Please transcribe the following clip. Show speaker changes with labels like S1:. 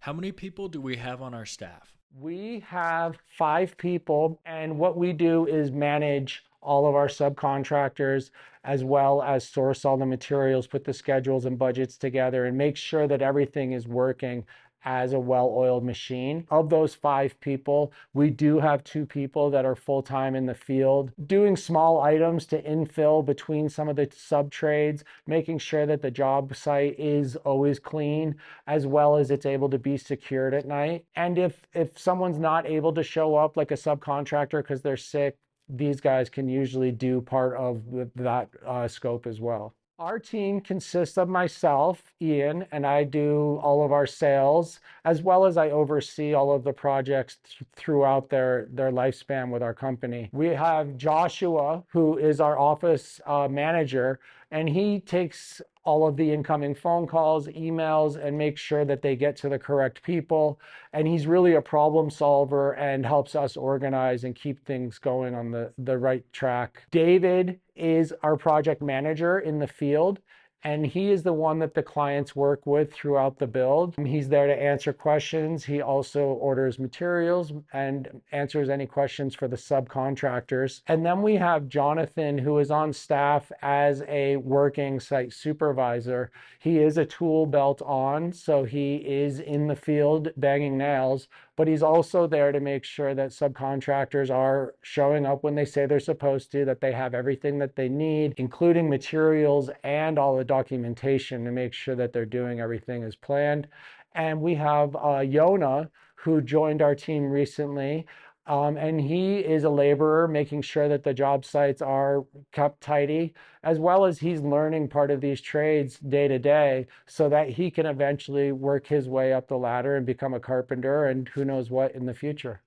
S1: How many people do we have on our staff?
S2: We have 5 people, and what we do is manage all of our subcontractors as well as source all the materials, put the schedules and budgets together, and make sure that everything is working as a well-oiled machine. Of those 5 people, we do have 2 people that are full-time in the field, doing small items to infill between some of the sub trades, making sure that the job site is always clean, as well as it's able to be secured at night. And if someone's not able to show up, like a subcontractor, because they're sick, these guys can usually do part of that scope as well. Our team consists of myself, Ian, and I do all of our sales, as well as I oversee all of the projects throughout their lifespan with our company. We have Joshua, who is our office manager, and he takes all of the incoming phone calls, emails, and makes sure that they get to the correct people. And he's really a problem solver and helps us organize and keep things going on the right track. David is our project manager in the field, and he is the one that the clients work with throughout the build. He's there to answer questions. He also orders materials and answers any questions for the subcontractors. And then we have Jonathan, who is on staff as a working site supervisor. He is a tool belt on, so he is in the field banging nails, but he's also there to make sure that subcontractors are showing up when they say they're supposed to, that they have everything that they need, including materials and all the documentation, to make sure that they're doing everything as planned. And we have Yona, who joined our team recently. And he is a laborer, making sure that the job sites are kept tidy, as well as he's learning part of these trades day to day so that he can eventually work his way up the ladder and become a carpenter and who knows what in the future.